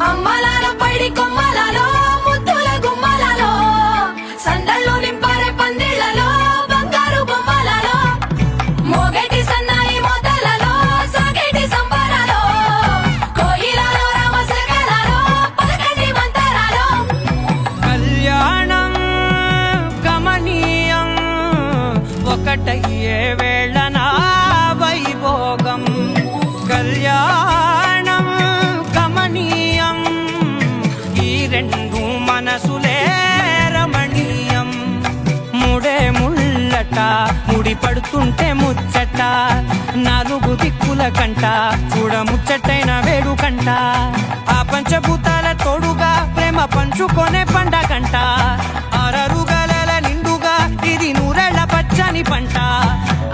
అమ్మలాలో పైడి కొమ్మలలో ముద్దుల గుమ్మలలో సందళ్ళు నింపారే పందిళ్లలో బంగారు బొమ్మలలో మోగేటి సన్నాయి మోతలలో సాగేటి సంబరాలో కోయిలలో రామశకలలో పలకటి మంతరాలో కళ్యాణం గమనీయం ఒకటయ్యే వేళ నా వైభోగం కళ్యాణం గమనీయం ఈ రెండు మనసులే రమణీయం ముడే ముళ్ళట ముడి పడుతుంటే ముచ్చట నాలుగు దిక్కుల కంట చూడ ముచ్చటైన వేడుకంట ఆ పంచభూతాల తోడుగా ప్రేమ పంచుకొనే పండగంట ఆరరుగల నిండుగా ఇది నూరెళ్ళ పచ్చని పంట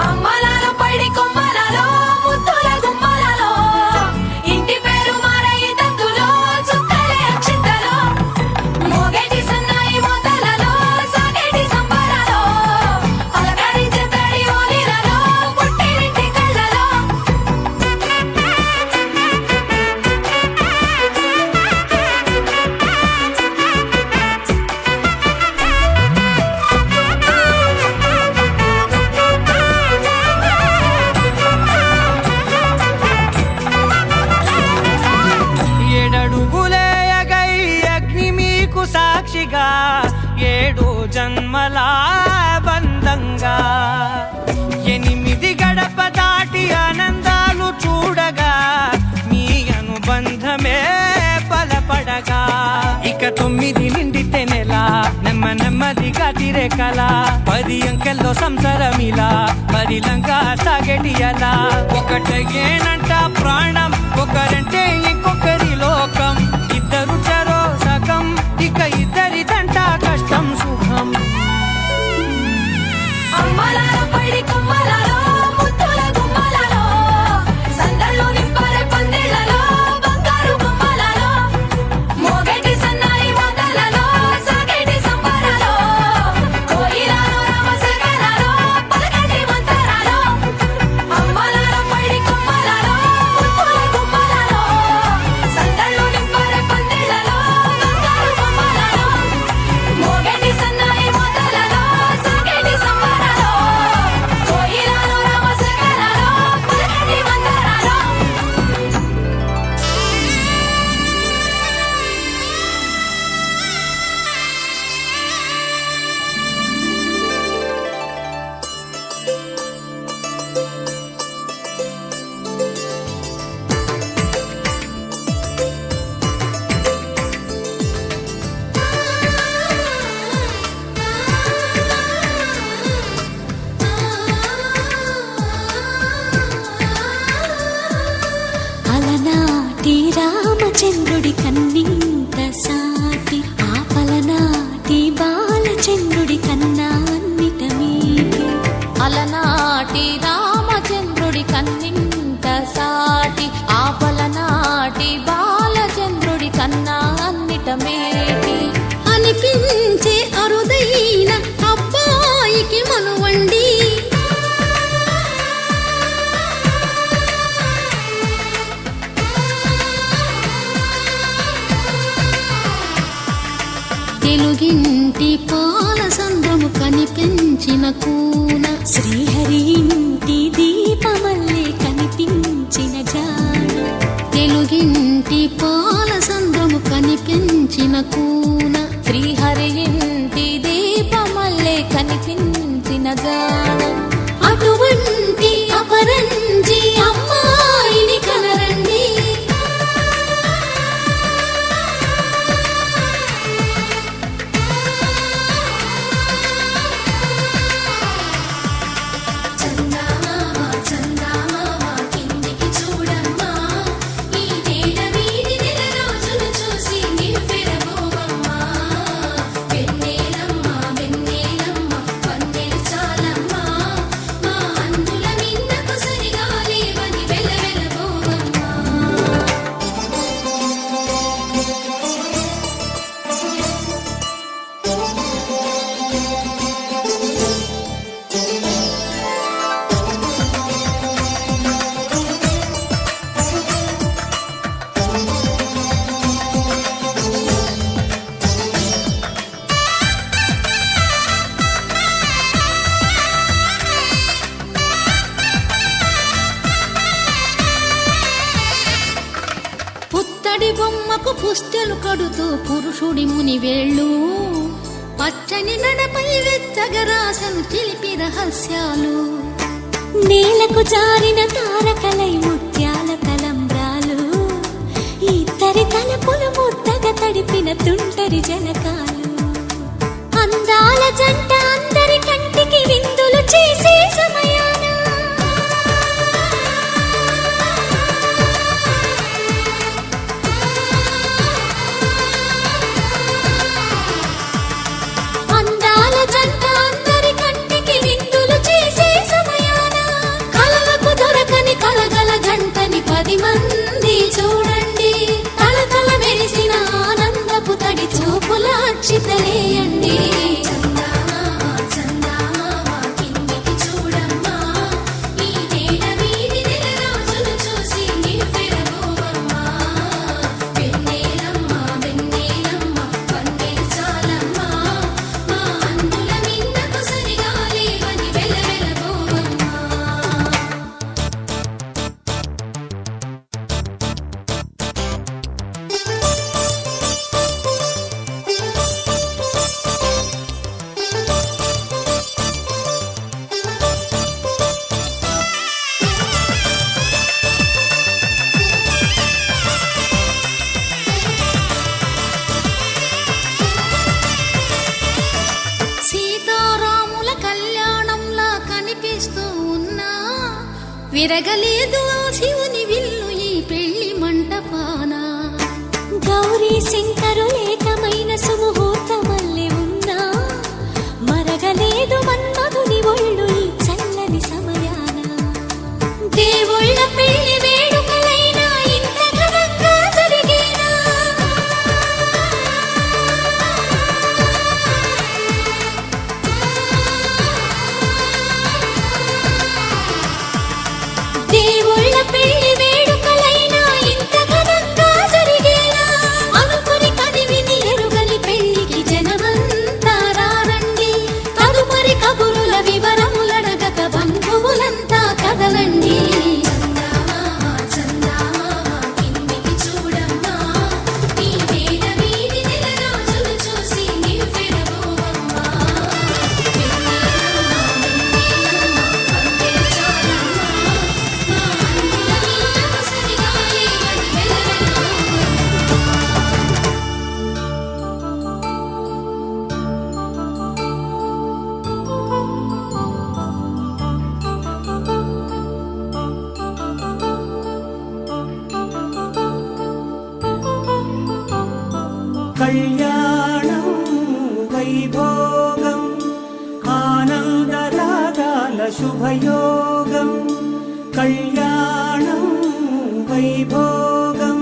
అమ్మలాలో పైడి కొమ్మలలో ముద్దుల గుమ్మలలో ఇంటి పేరు మారయి తంతులో చుక్కలే అక్షింతలో మోగేటి సన్నాయి మోతలలో సాగేటి సంబరాలో అలకరించే తడి ఓలిలలో పుట్టినింటి కళ్ళలో ఏడడుగులే ఎగై అగ్ని మీకు సాక్షిగా ఏడు జన్మల బంధంగా ఎనిమిది గడప దాటి ఆనందాలు చూడగా మీ అనుబంధమే బలపడగా ఇక 9 నిండితే నెల నెమ్మదిగా తిరే కల 10 అంకెల్లో సంసారమిలా పరిలంగా సాగేటి అలా ఒకటేనంట ప్రాణం ఒకరంటే ఇంకొకరి లోకం ఇద్దరు చరో సగం ఇక ఇద్దరిదంట కష్టం సుఖం అమ్మలాలో పైడి కొమ్మలలో ముద్దుల గుమ్మలలో సందళ్ళు నింపారే పందిళ్లలో బంగారు బొమ్మలలో మోగేటి సన్నాయి మోతలలో సాగేటి సంబరాలో కోయిలలో రామశకలలో పలకటి మంతరాలో అమ్మలాలో పైడి కొమ్మలలో ముద్దుల గుమ్మలలో సందళ్ళు నింపారే పందిళ్లలో బంగారు బొమ్మలలో మోగేటి సన్నాయి మోతలలో సాగేటి సంబరాలో కోయిలలో రామశకలలో పలకటి మంతరాలో అలనాటి రామచంద్రుడి కన్నింత సాటి ఆపలనాటి బాలచంద్రుడి కన్నా అన్నిట మీది అలనాటి రామచంద్రుడి కన్నింత సాటి ఆపలనాటి బాలచంద్రుడి కన్నా అన్నిట మేటి అనిపించే అరుదైన అబ్బాయికి మనువండి తెలుగింటి పాల సంద్రము కనిపించిన కూన శ్రీహరి ఇంటి దీపమల్లే కనిపించిన జాన తెలుగింటి పాల సంద్రము కనిపించిన కూన శ్రీహరి ఇంటి దీపమల్లే కనిపించిన జాన అటువంటి అపరంజి అమ్మాయిని కనరండి కిందికి చూడమ్మా ఈ నేల వీడి నెల రోజులు చూసి నివ్వెరబోవమ్మా వెన్నెలమ్మ వెన్నెలమ్మ పందెలు చాలమ్మా బొమ్మకు పుస్తెలు కడుతూ పురుషుడి ముని వేళ్ళు పచ్చని నడపై వెచ్చగరాసను చిలిపి రహస్యాలు నేలకు జారిన తారకలై ముత్యాల తలంబ్రాలు ఇద్దరి తలపులు ముద్దగా తడిపిన తుంటరి జలకాలు అందాల జంట అందరి కంటికి విందులు చేసే సమయాన అందాల జంట అందరి కంటికి విందులు చేసే సమయాన కలలకు దొరకని కలగల జంటని 10 మంది చూడండి తలతల మెరిసిన ఆనందపు తడి చూపుల అచ్చితలేయండి చందమామ చందమామ కిందికి చూడమ్మా ఈ నేల వీధి నెల రోజులు చూసి నివ్వెరపోవమ్మా వెన్నెలమ్మ వెన్నెలమ్మ వన్నెలు చాలమ్మా మా అందుల మిన్నకు సరిగా లేవని వెలవెలబోవమ్మా సీతారాముల కళ్యాణంలా కనిపిస్తూ ఉన్నా విరగలేదు ఆ శివుని విల్లు ఈ పెళ్లి మంటపాన గౌరీ శంకరులేకమైన సుముహూర్తమల్లె ఉన్నా మరగలేదు మన్మధుని ఒళ్ళు ఈ చల్లని సమయాన దేవుళ్ళ పెళ్లి వేడుకలైనా ఇంత ఘనంగా జరిగేనా దేవుళ్ళ పెళ్లి వేడుకలైనా ఇంత ఘనంగా జరిగేనా అనుకుని కదివిని ఎరుగని పెళ్లికి జనమంతా రారండి తదుపరి కబురుల వివరములడగక బంధువులంతా కదలండి చందమామ చందమామ కిందికి చూడమ్మా ఈ నేల వీధి నెల రోజులు చూసి నివ్వెరపోవమ్మా వెన్నెలమ్మ వెన్నెలమ్మ వన్నెలు చాలమ్మా మా అందుల మిన్నకు సరిగా లేవని వెలవెలబోవమ్మా కళ్యాణం వైభోగం ఆనందరాగాల శుభయోగం కళ్యాణం వైభోగం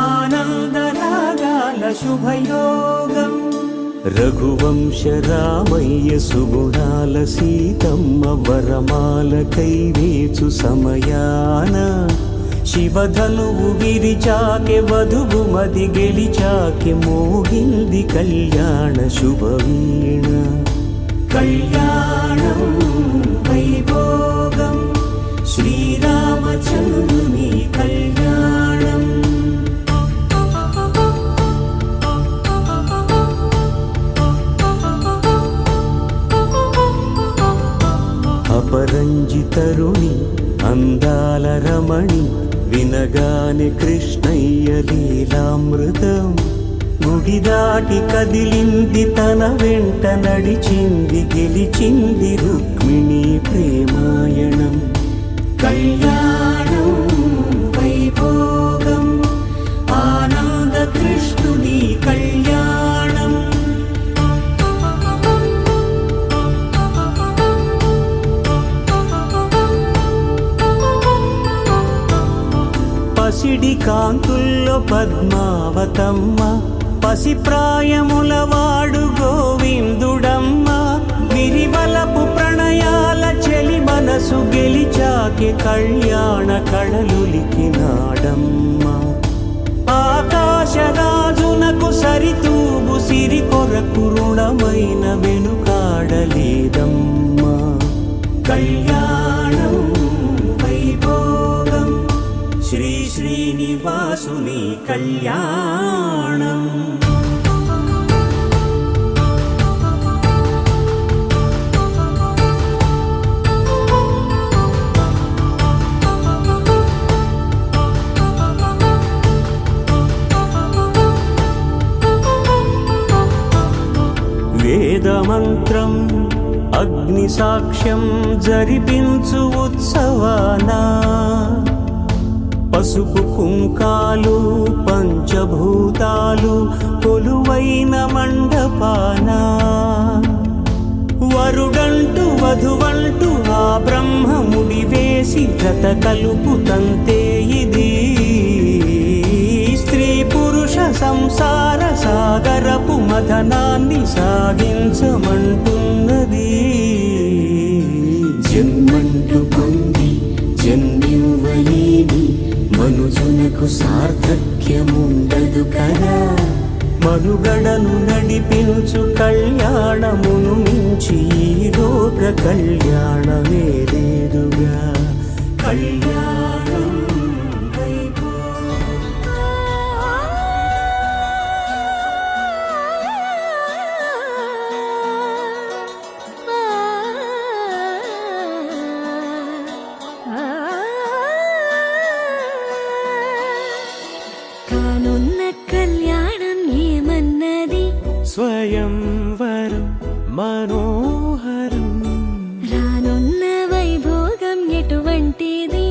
ఆనందరాగాల శుభయోగం రఘువంశ రామయ్య సుగుణాల సీతమ్మ వరమాల కైవేచు సమయాన శివధనువు విరిచాకె వధువు మది గెలిచాకె మోగింది కళ్యాణ శుభవీణ కళ్యాణం వైభోగం శ్రీరామచంద్రుని కళ్యాణం అపరంజి తరుణి అందాల రమణి వినగానే కృష్ణయ్య లీలామృతం గుడి దాటి కదిలింది తన వెంట నడిచింది గెలిచింది రుక్మిణి ప్రేమాయణం కళ్యాణం వైభోగం ఆనంద కృష్ణుని కళ్యాణం పసిడి కాంతుల్లో పద్మావతమ్మ పసిప్రాయముల వాడు గోవిందుడమ్మ విరివలపు ప్రణయాల చెలి మనసు గెలిచాకె కళ్యాణ కళలులికినాడమ్మ ఆకాశరాజునకు సరితూగు సిరి కొరకు రుణమైన వెనుకాడలేదమ్మా కళ్యాణం వైభోగం శ్రీ శ్రీనివాసుని కళ్యాణం. వేదమంత్రం అగ్ని సాక్ష్యం జరిపించు ఉత్సవాన పసుపు కుంకాలు పంచభూతాలు కొలువైన మండపాన వరుడంటూ వధువంటూ ఆ బ్రహ్మముడి వేసి జత కలుపుతంతే ఇది స్త్రీ పురుష సంసార సాగరపు మథనాన్ని సాగించమంటున్నది. జన్మంటూ పొంది జన్మివ్వలేని మనుజునకు సార్థక్యముండదు కదా. మనుగడను నడిపించు కళ్యాణమును మించి ఈ లోక కళ్యాణమే లేదుగా. కళ్యాణం కానున్న కళ్యాణం ఏమన్నది? స్వయంవరం మనోహరం రానున్న వైభోగం ఎటువంటిది?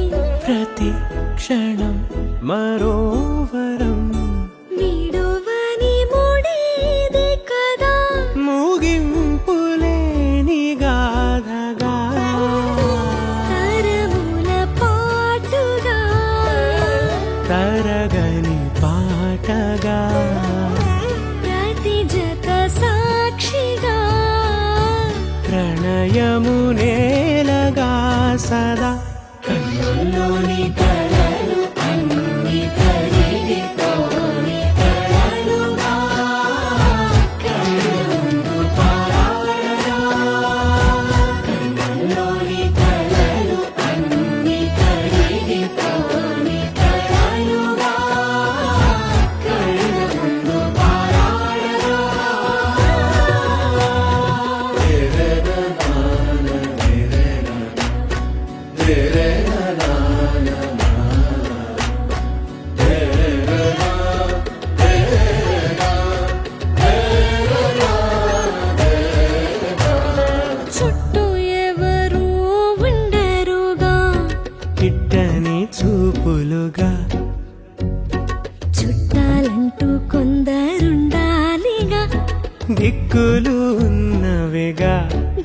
ప్రతి క్షణం మరోవరం వీడువని మూడేది కదా. ముగింపులేని గాథగా తరముల పాటుగా తరగని పాటగా ప్రతి జత సాక్షిగా ప్రణయము నేలగా సదా. కన్నుల్లోని కలలు అన్ని కరిగిపోని కలలుగా కళ్ళ ముందు పారాడగా. కన్నుల్లోని కలలు అన్ని కరిగిపోని కలలుగా కళ్ళ ముందు పారాడగా. చుట్టూ ఎవరు ఉండరుగా. కిట్టని చూపులుగా చుట్టాలంటూ కొందరుండాలిగా. దిక్కులు ఉన్నవిగా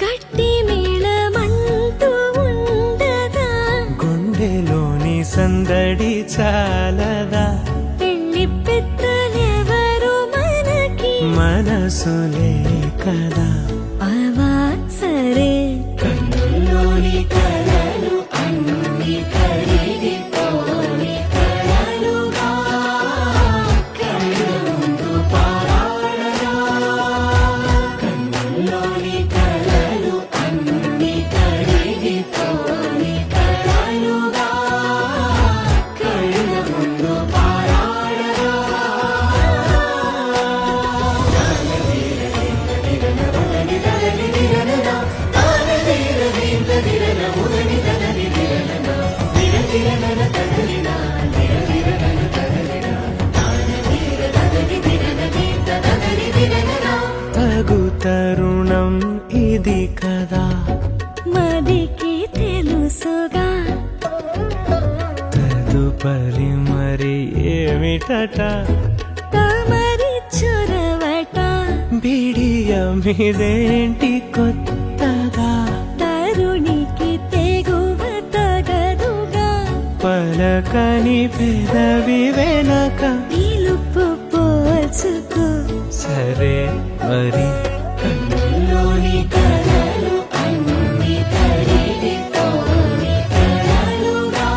గట్టి మేళమంటూ ఉండదా. గుండెలోని సందడి చాలదా. పెళ్లి పెద్దలెవరు మనకి మనసులే కదా. అవా సరే. కన్నుల్లోని కలలు అన్ని కరిగిపోని కలలుగా కళ్ళ ముందు పారాడగా. కన్నుల్లోని కలలు అన్ని కరిగిపోని కలలుగా కళ్ళ ముందు పారాడగా. తగు తరుణం ఇది కదా. మదికి తెలుసుగా. తదుపరి మరి ఏమిటట. తమరి చొరవట బిడియమిదేంటి కొత్తగా. తరుణికి తెగువ తగదుగా. పలకని పెదవి వెనక నిలుపు పోల్చుకో. సరే మరి. కన్నుల్లోని కలలు అన్ని కరిగిపోని కలలుగా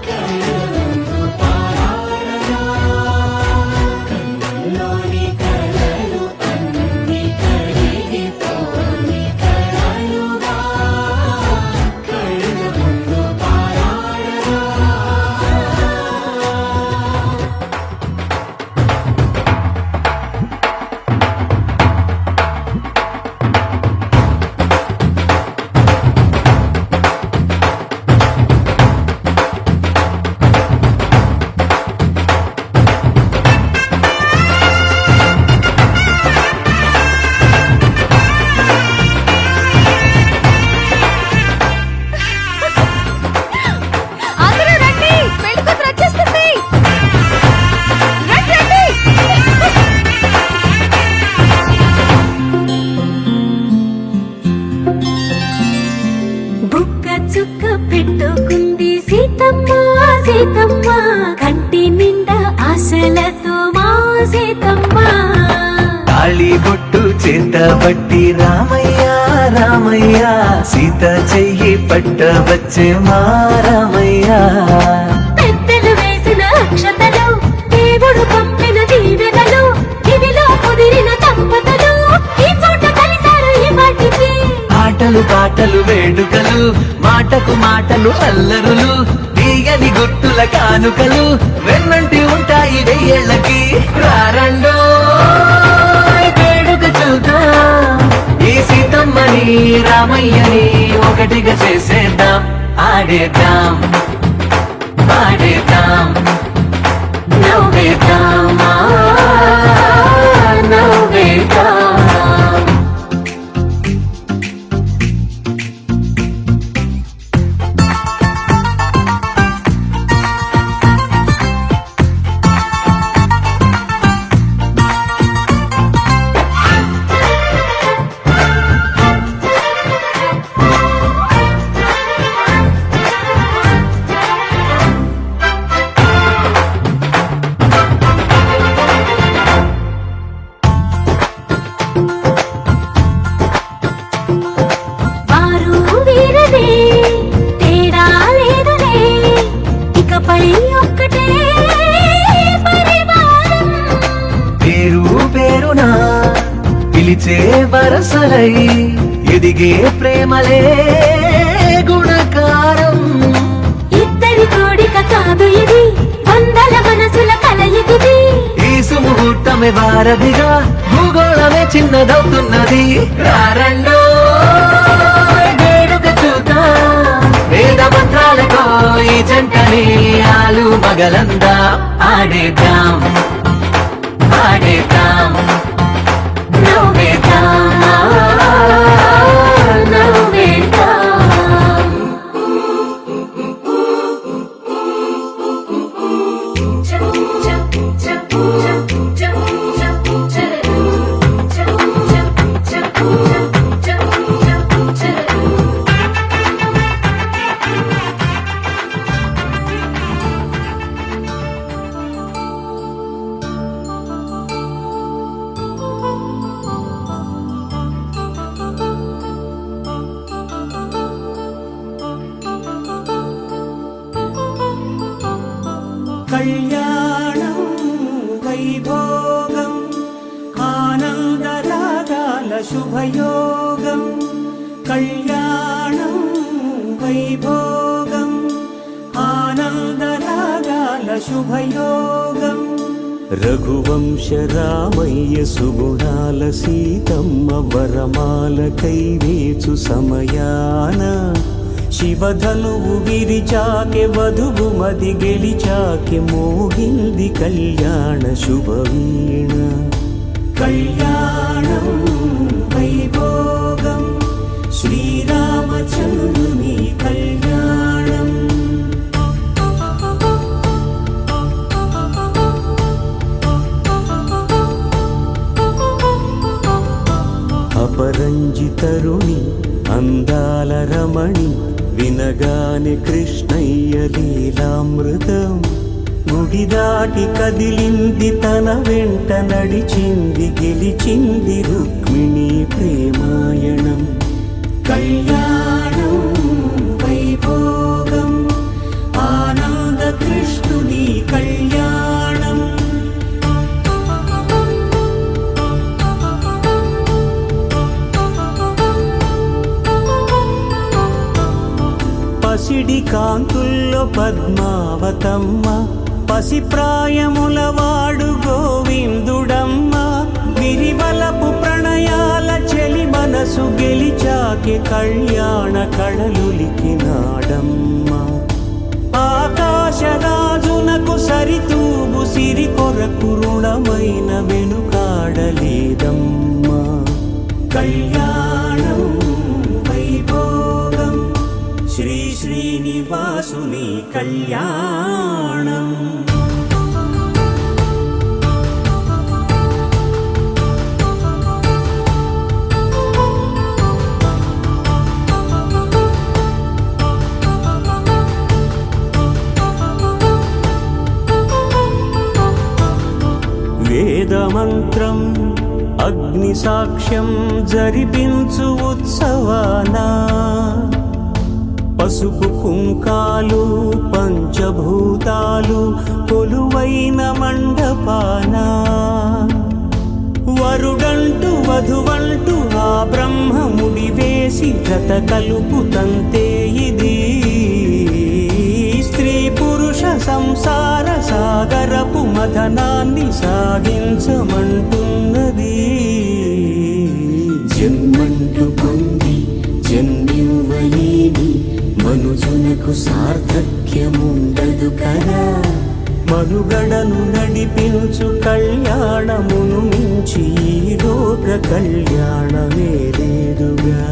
కళ్ళ ముందు పారాడగా. కన్నుల్లోని కలలు అన్ని కరిగిపోని కలలుగా కళ్ళ ముందు పారాడగా. పట్టి రామయ్య రామయ్య సీత చెయ్యి పట్టవచ్చే మా రామయ్య పెద్దలు వేసిన అక్షతలు దేవుడు పంపిన దీవెనలు ఇవిలో కుదిరిన దంపతులు ఈ చోట కలిశారు ఈ వాటికి ఆటలు పాటలు వేడుకలు మాటకు మాటలు అల్లరులు తీయని గుట్టుల కానుకలు వెన్నంటి ఉంటాయి వెయ్యేళ్ళకి రారండో వేడుక చూద్దాం ఈ సీతమ్మని రామయ్యని ఒకటిగా చేసేద్దాం ఆడేద్దాం పాడేద్దాం నవ్వేద్దాం నవ్వేద్దాం వారు వీరనే తేడా లేదులే ఇకపై ఒక్కటే పరివారం పేరు పేరునా పిలిచే వరసలై ఎదిగే ప్రేమలే గుణకారం ఇద్దరి కోడిక కాదు ఇది వందల మనసుల కలయికిది ఈ సుముహూర్తమే వారధిగా భూగోళమే చిన్నదవుతున్నది రారండో వేడుక చూద్దాం వేద మంత్రాలతో ఈ జంటని ఆలు మగలందా ఆడేద్దాం ఆడేద్దాం నవ్వేద్దాం నవ్వేద్దాం కళ్యాణం వైభోగం ఆనందరాగాల శుభయోగం కళ్యాణం వైభోగం ఆనందరాగాల శుభయోగం రఘువంశ రామయ్య సుగుణాల సీతమ్మ వరమాల కైవేచు సమయాన శివధనువు విరిచాకె వధువు మది గెలిచాకె మోగింది కళ్యాణ శుభవీణ కళ్యాణం వైభోగం శ్రీరామచంద్రుని కళ్యాణం అపరంజితరుణి అందాల రమణి వినగానే కృష్ణయ్య లీలామృతం గుడి దాటి కదిలింది తన వెంట నడిచింది గెలిచింది రుక్మిణి ప్రేమాయణం కళ్యాణం వైభోగం ఆనంద కృష్ణుని కళ్యాణం పసిడి కాంతుల్లో పద్మావతమ్మ పసిప్రాయముల వాడు గోవిందుడమ్మ విరివలపు ప్రణయాల చెలి మనసు గెలిచాకే కళ్యాణ కళలులికినాడమ్మ ఆకాశరాజునకు సరితూగు సిరి కొరకు రుణమైన వెనుకాడలేదమ్మా కళ్యాణం వైభోగం శ్రీ శ్రీనివాసుని కళ్యాణం వేదమంత్రం అగ్ని సాక్ష్యం జరిపించు ఉత్సవాన పసుపు కుంకాలు పంచభూతాలు కొలువైన మండపాన వరుడంటూ వధువంటూ ఆ బ్రహ్మముడి వేసి జత కలుపు తంతే ఇది స్త్రీ పురుష సంసార సాగరపు మథనాన్ని సాగించమంటున్నది జన్మంటూ పొంది జన్మివ్వలేని మనుజునకు సార్థక్యముండదు కదా మనుగడను నడిపించు కళ్యాణమును మించి ఈ లోక కళ్యాణమే లేదుగా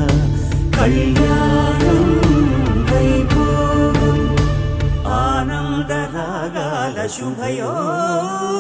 కళ్యాణం వైభోగం ఆనందరాగాల శుభయోగం